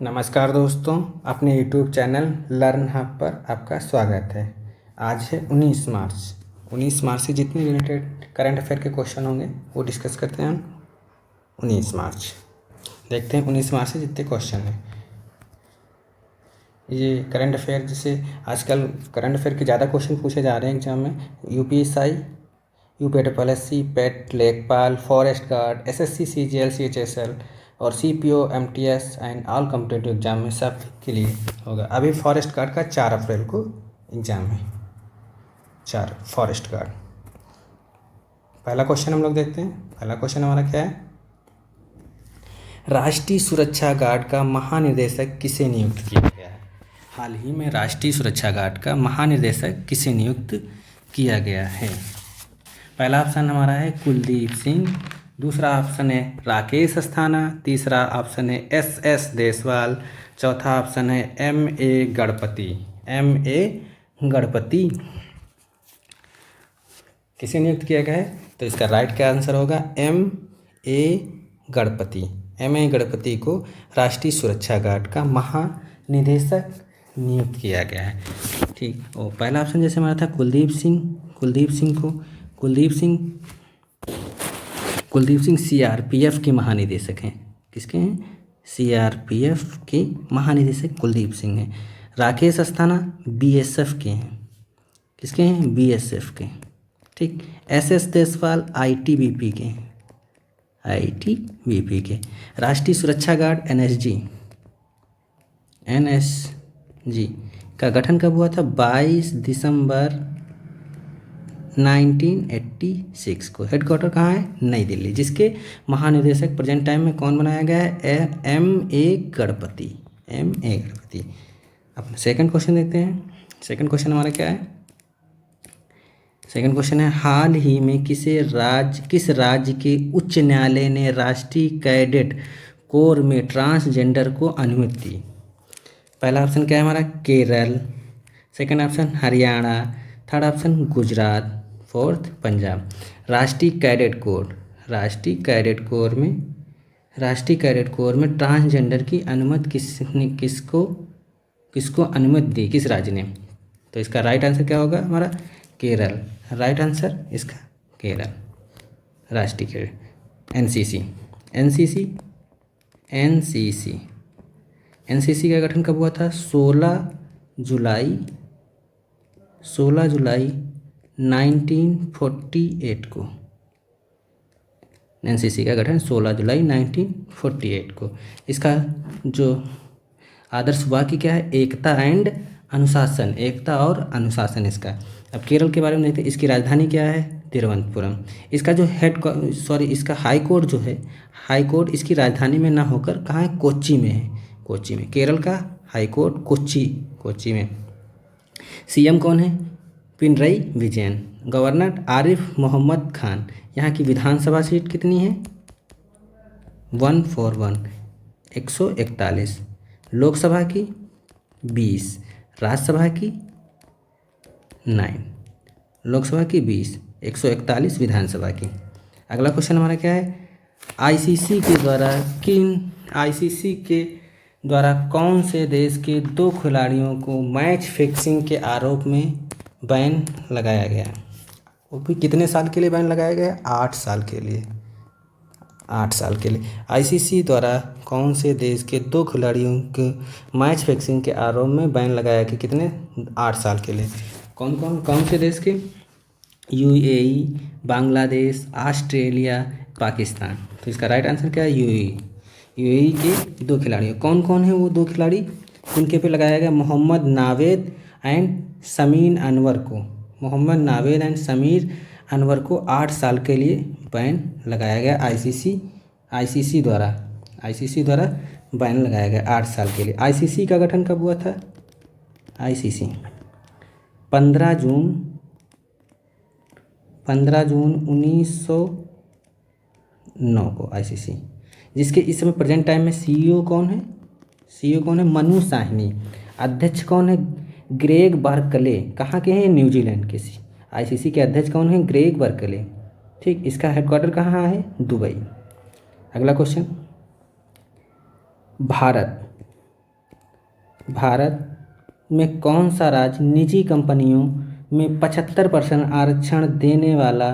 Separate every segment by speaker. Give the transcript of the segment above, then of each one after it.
Speaker 1: नमस्कार दोस्तों, अपने YouTube चैनल लर्न हब पर आपका स्वागत है। आज है 19 मार्च। 19 मार्च से जितने रिलेटेड करंट अफेयर के क्वेश्चन होंगे वो डिस्कस करते हैं हम 19 मार्च। देखते हैं 19 मार्च से जितने क्वेश्चन हैं। ये करंट अफेयर जैसे आजकल करंट अफेयर के ज़्यादा क्वेश्चन पूछे जा रहे हैं एग्जाम में। यूपीएसआई, यूपीएससी, पेट, लेखपाल, forest guard, SSC, CGL, CHSL और CPO, MTS and all competitive exam में सब के लिए होगा। अभी फॉरेस्ट गार्ड का 4 अप्रैल को एग्ज़ाम है। 4 फॉरेस्ट गार्ड। पहला क्वेश्चन हम लोग देखते हैं। पहला क्वेश्चन हमारा क्या है? राष्ट्रीय सुरक्षा गार्ड का महानिदेशक किसे नियुक्त किया गया है? हाल ही में राष्ट्रीय सुरक्षा गार्ड का महानिदेशक किसे नियुक्त किया गया है? पहला ऑप्शन हमारा है कुलदीप सिंह, दूसरा ऑप्शन है राकेश अस्थाना, तीसरा ऑप्शन है एस देसवाल, चौथा ऑप्शन है M.A. गणपति। M.A. गणपति किसे नियुक्त किया गया है? तो इसका राइट का आंसर होगा M.A. गणपति। M.A. गणपति को राष्ट्रीय सुरक्षा गार्ड का महानिदेशक नियुक्त किया गया है। ठीक। और पहला ऑप्शन जैसे हमारा था कुलदीप सिंह सीआरपीएफ के महानिदेशक हैं। किसके हैं? सीआरपीएफ के महानिदेशक कुलदीप सिंह हैं। राकेश अस्थाना बीएसएफ के हैं। किसके हैं? बीएसएफ के। ठीक। एस देसवाल आईटीबीपी के हैं। आईटीबीपी के। राष्ट्रीय सुरक्षा गार्ड एनएसजी का गठन कब हुआ था? 22 दिसंबर 1986 को। हेडक्वार्टर कहाँ है? नई दिल्ली। जिसके महानिदेशक प्रेजेंट टाइम में कौन बनाया गया है? M.A. गणपति। M.A. गणपति। अपना सेकंड क्वेश्चन देखते हैं। सेकंड क्वेश्चन हमारा क्या है? सेकंड क्वेश्चन है हाल ही में किस राज्य के उच्च न्यायालय ने राष्ट्रीय कैडेट कोर में ट्रांसजेंडर को अनुमति दी? पहला ऑप्शन क्या है हमारा? Kerala, second option Haryana, third option Gujarat, fourth Punjab. राष्ट्रीय कैडेट कोर में ट्रांसजेंडर की अनुमति किसको अनुमति दी? किस राज्य ने? तो इसका राइट आंसर क्या होगा हमारा? केरल। राइट आंसर इसका केरल। राष्ट्रीय कैडेट एनसीसी का गठन कब हुआ था? 16 जुलाई 1948 को। एनसीसी का गठन 16 जुलाई 1948 को। इसका जो आदर्श वाक्य क्या है? एकता और अनुशासन इसका। अब केरल के बारे में देखते हैं। इसकी राजधानी क्या है? तिरुवनंतपुरम। इसका जो इसका हाई कोर्ट जो है, हाई कोर्ट इसकी राजधानी में ना होकर कहाँ है? कोच्चि में है। कोच्चि में। केरल का हाई कोर्ट कोच्चि में। सीएम कौन है? पिनरई विजयन। गवर्नर आरिफ मोहम्मद खान। यहाँ की विधानसभा सीट कितनी है? 141 141। लोकसभा की 20, राज्यसभा की 9। लोकसभा की 20, 141 विधानसभा की। अगला क्वेश्चन हमारा क्या है? आईसीसी के द्वारा कौन से देश के 2 खिलाड़ियों को मैच फिक्सिंग के आरोप में बैन लगाया गया? वो भी कितने साल के लिए बैन लगाया गया? 8 साल के लिए। 8 साल के लिए। आईसीसी द्वारा कौन से देश के 2 खिलाड़ियों के मैच फिक्सिंग के आरोप में बैन लगाया कि कितने? 8 साल के लिए। कौन से देश के? UAE, Bangladesh, Australia, Pakistan. तो इसका राइट आंसर क्या है? यूएई के 2 खिलाड़ियों। कौन है वो 2 खिलाड़ी जिनके पे लगाया गया? मोहम्मद नावेद एंड समीर अनवर को 8 साल के लिए बैन लगाया गया। आईसीसी द्वारा बैन लगाया गया 8 साल के लिए। आईसीसी का गठन कब हुआ था? आईसीसी 15 जून 1909 को। आईसीसी जिसके इस समय प्रेजेंट टाइम में सीईओ कौन है? मनु साहनी। अध्यक्ष कौन है? Greg Berkeley. कहाँ के हैं? न्यूजीलैंड के। आईसीसी के अध्यक्ष कौन है? Greg Berkeley. ठीक। इसका हेडक्वार्टर कहाँ है? दुबई। अगला क्वेश्चन, भारत भारत में कौन सा राज्य निजी कंपनियों में 75% आरक्षण देने वाला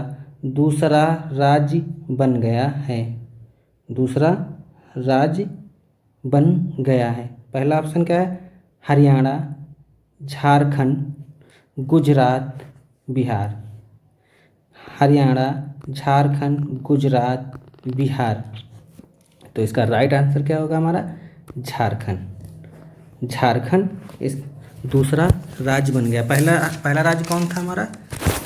Speaker 1: दूसरा राज्य बन गया है? दूसरा राज्य बन गया है। पहला ऑप्शन क्या है? हरियाणा, झारखंड, गुजरात, बिहार। हरियाणा, झारखंड, गुजरात, बिहार। तो इसका राइट आंसर क्या होगा हमारा? झारखंड। झारखंड इस दूसरा राज्य बन गया। पहला राज्य कौन था हमारा?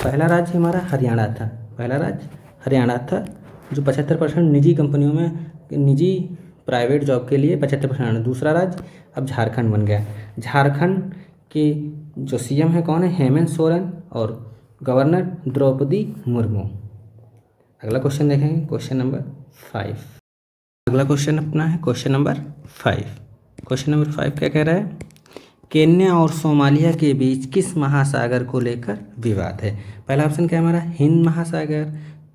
Speaker 1: पहला राज्य हमारा हरियाणा था। पहला राज्य हरियाणा था, जो 75% निजी कंपनियों में, निजी प्राइवेट जॉब के लिए 75%। दूसरा राज्य अब झारखंड बन गया। झारखंड के जो सीएम है कौन है? हेमंत सोरेन, और गवर्नर द्रौपदी मुर्मू। अगला क्वेश्चन देखेंगे, क्वेश्चन नंबर 5। अगला क्वेश्चन अपना है क्वेश्चन नंबर 5। क्वेश्चन नंबर 5 क्या कह रहा है? केन्या और सोमालिया के बीच किस महासागर को लेकर विवाद है? पहला ऑप्शन क्या है हमारा? हिंद महासागर।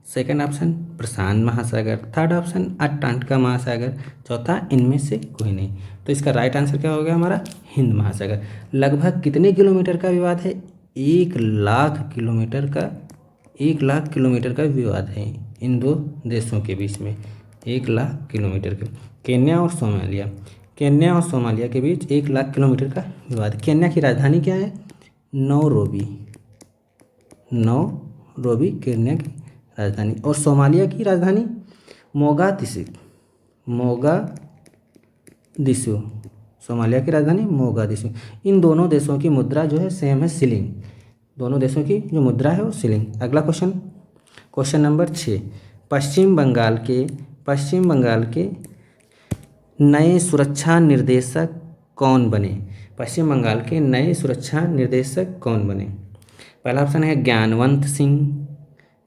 Speaker 1: सेकंड ऑप्शन प्रशांत महासागर। थर्ड ऑप्शन अटलांटिक महासागर। चौथा इनमें से कोई नहीं। तो इसका राइट आंसर क्या होगा हमारा? हिंद महासागर। लगभग कितने किलोमीटर का विवाद है? 1,00,000 किलोमीटर का, 1,00,000 किलोमीटर का विवाद है इन दो देशों के बीच में। 1,00,000 किलोमीटर के, केन्या और सोमालिया, केन्या और सोमालिया के बीच 1,00,000 किलोमीटर का विवाद। केन्या की राजधानी क्या है? नैरोबी। नैरोबी केन्या की राजधानी। और सोमालिया की राजधानी मोगादिशु। सोमालिया की राजधानी मोगादिशु। इन दोनों देशों की मुद्रा जो है सेम है, शिलिंग। दोनों देशों की जो मुद्रा है वो शिलिंग। अगला क्वेश्चन, क्वेश्चन नंबर 6। पश्चिम बंगाल के नए सुरक्षा निर्देशक कौन बने? पश्चिम बंगाल के नए सुरक्षा निर्देशक कौन बने? पहला ऑप्शन है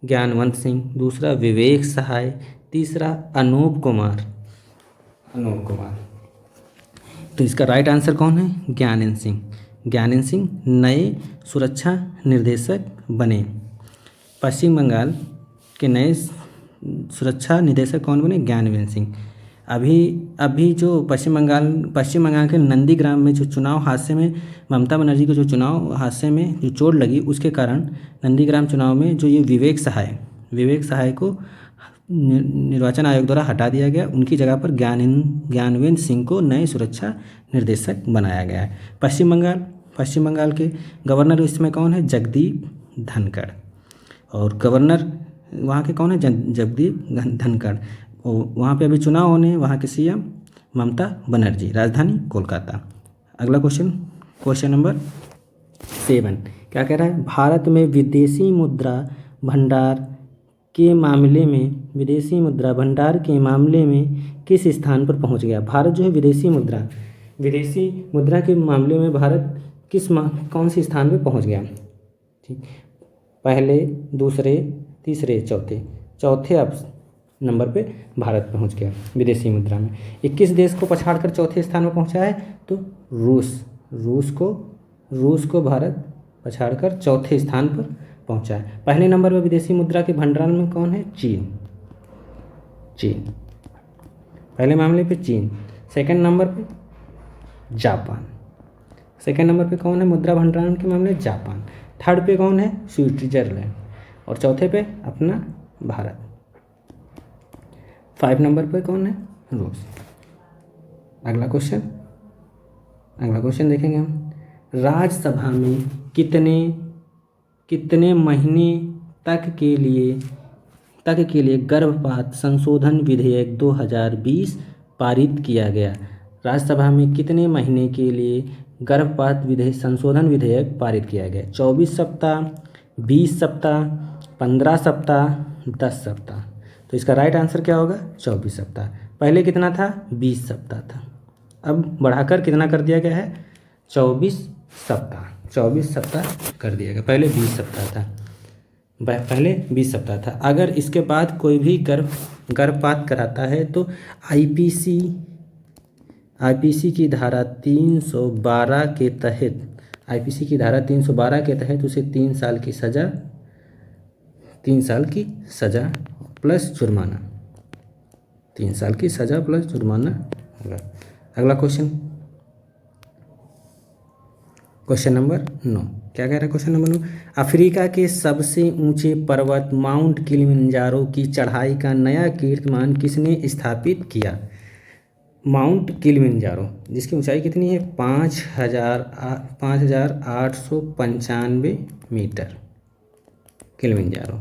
Speaker 1: ज्ञानवंत सिंह। दूसरा विवेक सहाय। तीसरा अनूप कुमार। तो इसका राइट आंसर कौन है? ज्ञानेंद्र सिंह नए सुरक्षा निर्देशक बने। पश्चिम बंगाल के नए सुरक्षा निदेशक कौन बने? ज्ञानवेंद्र सिंह। अभी जो पश्चिम बंगाल के नंदीग्राम में जो चुनाव हादसे में ममता बनर्जी को जो चुनाव हादसे में जो चोट लगी, उसके कारण नंदीग्राम चुनाव में जो ये विवेक सहाय को निर्वाचन आयोग द्वारा हटा दिया गया। उनकी जगह पर ज्ञानवेंद्र सिंह को नए सुरक्षा निर्देशक बनाया गया है। पश्चिम बंगाल के गवर्नर इस समय कौन है? जगदीप धनखड़। और गवर्नर वहाँ के कौन है? जगदीप धनखड़। और वहाँ पे अभी चुनाव होने, वहाँ के सीएम ममता बनर्जी, राजधानी कोलकाता। अगला क्वेश्चन नंबर 7 क्या कह रहा है? भारत में विदेशी मुद्रा भंडार के मामले में किस स्थान पर पहुँच गया? भारत जो है विदेशी मुद्रा के मामले में भारत कौन से स्थान पर पहुँच गया? ठीक, पहले, दूसरे, तीसरे, चौथे नंबर पे भारत पहुंच गया विदेशी मुद्रा में। 21 देश को पछाड़कर चौथे स्थान पर पहुंचा है तो रूस को भारत पछाड़कर चौथे स्थान पर पहुंचा है। पहले नंबर पर विदेशी मुद्रा के भंडार में कौन है? चीन। पहले मामले पे चीन। सेकंड नंबर पे जापान। सेकंड नंबर पे कौन है मुद्रा भंडारण के मामले? जापान। थर्ड पे कौन है? स्विट्जरलैंड। और चौथे पे अपना भारत। 5 नंबर पर कौन है? रूस। अगला क्वेश्चन देखेंगे हम। राज्यसभा में कितने महीने तक के लिए गर्भपात संशोधन विधेयक 2020 पारित किया गया? राज्यसभा में कितने महीने के लिए गर्भपात संशोधन विधेयक पारित किया गया? 24 सप्ताह, 20 सप्ताह, 15 सप्ताह, 10 सप्ताह। तो इसका राइट आंसर क्या होगा? 24 सप्ताह। पहले कितना था? 20 सप्ताह था। अब बढ़ाकर कितना कर दिया गया है? 24 सप्ताह कर दिया गया। पहले 20 सप्ताह था। अगर इसके बाद कोई भी गर्भपात कराता है तो आईपीसी की धारा 312 के तहत उसे 3 साल की सज़ा प्लस जुर्माना, 3 साल की सज़ा प्लस जुर्माना होगा। अगला क्वेश्चन नंबर 9 क्या कह रहा है? क्वेश्चन नंबर 9, अफ्रीका के सबसे ऊंचे पर्वत माउंट किलिमंजारो की चढ़ाई का नया कीर्तिमान किसने स्थापित किया? माउंट किलिमंजारो जिसकी ऊंचाई कितनी है? 5,895 मीटर। किलिमंजारो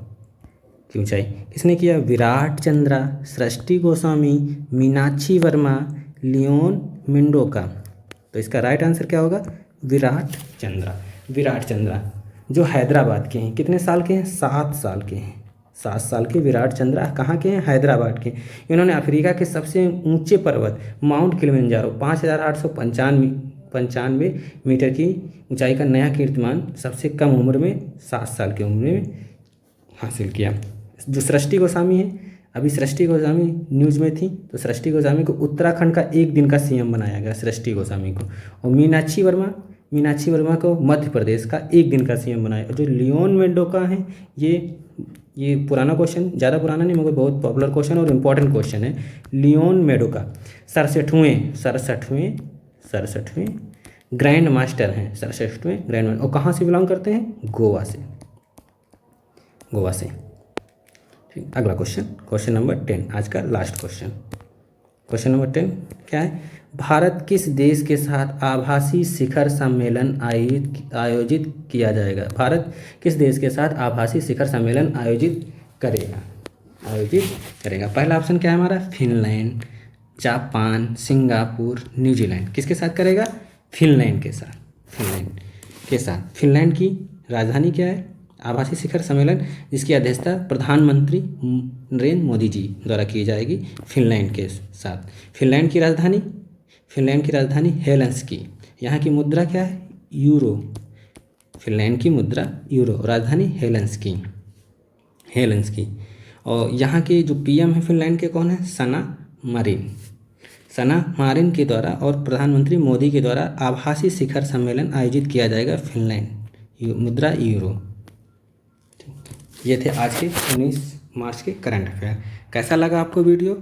Speaker 1: की ऊंचाई किसने किया? विराट चंद्रा, सृष्टि गोस्वामी, मीनाक्षी वर्मा, लियोन मेंडोका। तो इसका राइट आंसर क्या होगा? विराट चंद्रा। विराट चंद्रा जो हैदराबाद के हैं, कितने साल के हैं? 7 साल के हैं। 7 साल के विराट चंद्रा कहाँ के हैं? हैदराबाद के। इन्होंने अफ्रीका के सबसे ऊंचे पर्वत माउंट किलिमंजारो 5,895 मीटर की ऊंचाई का नया कीर्तिमान सबसे कम उम्र में 7 साल की उम्र में हासिल किया। जो सृष्टि गोस्वामी है, अभी सृष्टि गोस्वामी न्यूज़ में थी, तो सृष्टि गोस्वामी को उत्तराखंड का 1 दिन का सीएम बनाया गया, सृष्टि गोस्वामी को। और मीनाक्षी वर्मा को मध्य प्रदेश का 1 दिन का सीएम बनाया। और जो लियोन मेंडोका है, ये पुराना क्वेश्चन, ज़्यादा पुराना नहीं मगर बहुत पॉपुलर क्वेश्चन और इम्पोर्टेंट क्वेश्चन है। लियोन मेंडोका 67वें ग्रैंड मास्टर हैं। 67वें ग्रैंड मास्टर। और कहाँ से बिलोंग करते हैं? गोवा से। ठीक, अगला क्वेश्चन नंबर 10, आज का लास्ट क्वेश्चन नंबर 10 क्या है? भारत किस देश के साथ आभासी शिखर सम्मेलन आयोजित किया जाएगा? भारत किस देश के साथ आभासी शिखर सम्मेलन आयोजित करेगा? पहला ऑप्शन क्या है हमारा? Finland, Japan, Singapore, New Zealand. किसके साथ करेगा? फिनलैंड के साथ। फिनलैंड की राजधानी क्या है? आभासी शिखर सम्मेलन जिसकी अध्यक्षता प्रधानमंत्री नरेंद्र मोदी जी द्वारा की जाएगी फिनलैंड के साथ। फिनलैंड की राजधानी हेलसिंकी। यहाँ की मुद्रा क्या है? यूरो। फिनलैंड की मुद्रा यूरो। राजधानी हेलसिंकी। और यहाँ के जो पीएम है फिनलैंड के कौन है? सना मारिन के द्वारा और प्रधानमंत्री मोदी के द्वारा आभासी शिखर सम्मेलन आयोजित किया जाएगा फिनलैंड, मुद्रा यूरो। ये थे आज के 19 मार्च के करंट अफेयर। कैसा लगा आपको वीडियो?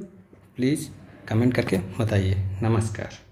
Speaker 1: प्लीज़ कमेंट करके बताइए। नमस्कार।